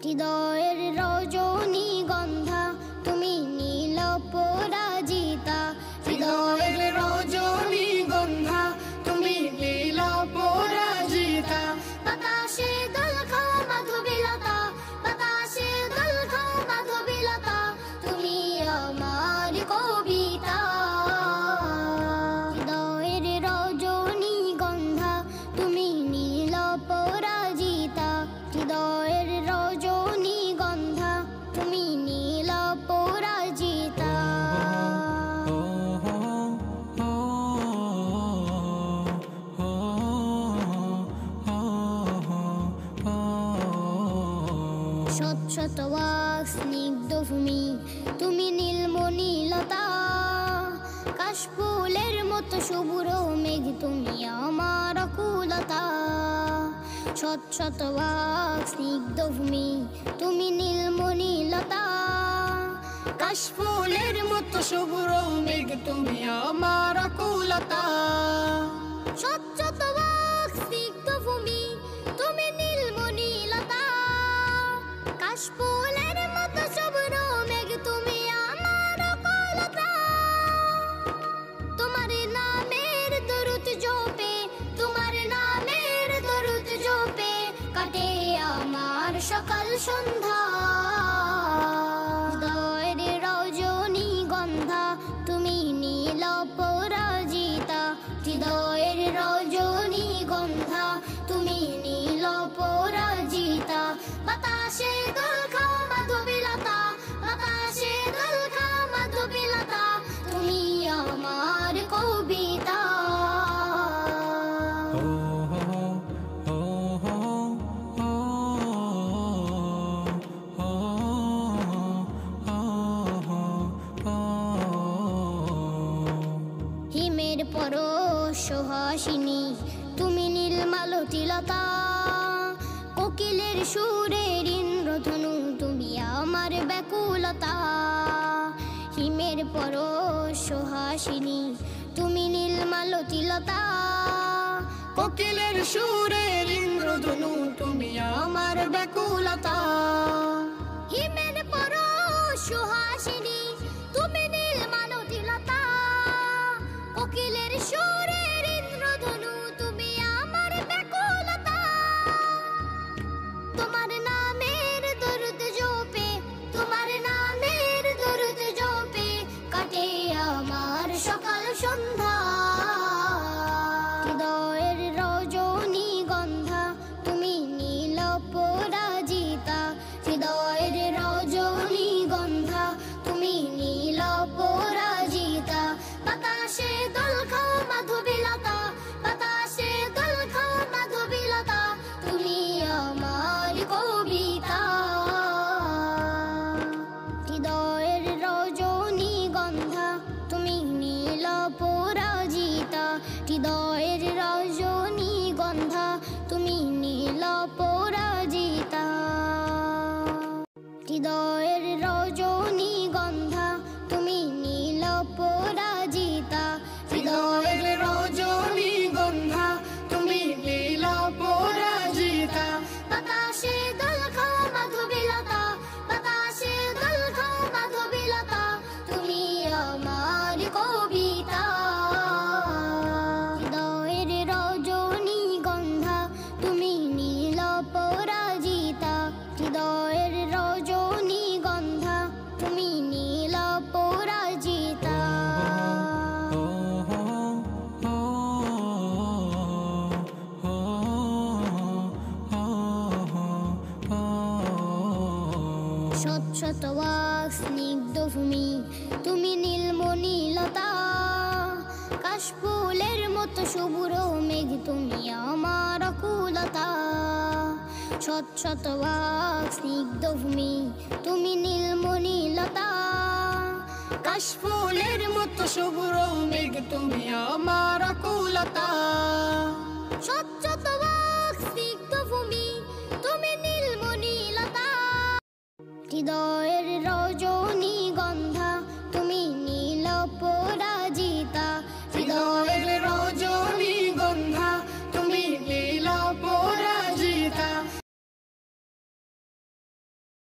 হৃদয়ের রজনীগন্ধা তুমি নীল পরাজিতা, হৃদয়ের রজনীগন্ধা তুমি নীল পরাজিতা। বাতাসে দোল খাও মাধবীলতা, বাতাসে দোল খাও মাধবীলতা, তুমি আমার কবিতা। হৃদয়ের রজনীগন্ধা তুমি নীল পরাজিতা, হৃদয়ের রজনীগন্ধা তুমি নীল পরাজিতা। শত শত ওয়াক স্নিগ্ধ ভূমি তুমি নীলমণিলতা, কাশফুলের মতো শুভ্র মেঘ তুমি আমার আকুলতা। শত শত ওয়াক স্নিগ্ধ ভূমি তুমি নীলমণিলতা, কাশফুলের মতো শুভ্র মেঘ তুমি আমার আকুলতা। শত শত ওয়াক স্নিগ্ধ ভূমি তুমি নীলমণিলতা, কাশফুলের মতো শুভ্র মেঘ তুমি আমার আকুলতা। তোমার নামের দরুদ জপে, তোমার নামের দরুদ জপে কাটে আমার সকাল সন্ধ্যা। হৃদয়ের রজনীগন্ধা তুমি নীল পরাজিতা, হৃদয়ের রজনীগন্ধা তুমি নীল পরাজিতা। বাতাসে দোল খাও মাধবীলতা, বাতাসে দোল খাও মাধবীলতা, তুমি আমার কবিতা। হিমের পরশ সুহাসিনী তুমি নীলমালতিলতা, কোকিলের সুরের ইন্দ্রধনু তুমি আমার ব্যাকুলতা। হিমের পরশ সুহাসিনী তুমি নীলমালতিলতা, কোকিলের সুরের ইন্দ্রধনু তুমি আমার ব্যাকুলতা। হিমের পরশ সুহাসিনী তুমি নীলমালতিলতা, কোকিলের সুরের ইন্দ্রধনু তুমি আমার ব্যাকুলতা। তোমার নামের দরুদ জপে, তোমার নামের দরুদ জপে কাটে আমার সকাল সন্ধ্যা। হৃদয়ের রজনীগন্ধা তুমি নীল পরাজিতা, হৃদয়ের রজনীগন্ধা তুমি নীল পরাজিতা। বাতাসে দোল খাও মাধবীলতা, বাতাসে দোল খাও মাধবীলতা, তুমি আমার কবিতা। হৃদয়ের রজনীগন্ধা তুমি নীল পরাজিতা, হৃদয়ের রজনীগন্ধা তুমি নীল পরাজিতা। হৃদয়ের রজনীগন্ধা তুমি নীল পরাজিতা, হৃদয়ের রজনীগন্ধা তুমি নীল পরাজিতা। বাতাসে দোল খাও মাধবীলতা, বাতাসে দোল খাও মাধবীলতা, তুমি আমার কবিতা। হৃদয়ের রজনীগন্ধা তুমি নীল পরাজিতা, হৃদয়ের রজনীগন্ধা তুমি নীল পরাজিতা। শত শত ওয়াক স্নিগ্ধ ভূমি তুমি নীলমণিলতা, কাশফুলের মতো শুভ্র মেঘ তুমি আমার আকুলতা। শত শত ওয়াক স্নিগ্ধ ভূমি তুমি নীলমণিলতা, কাশফুলের মতো শুভ্র মেঘ তুমি আমার আকুলতা। শত শত ওয়াক স্নিগ্ধ ভূমি তুমি নীলমণিলতা, হৃদয়ের রজ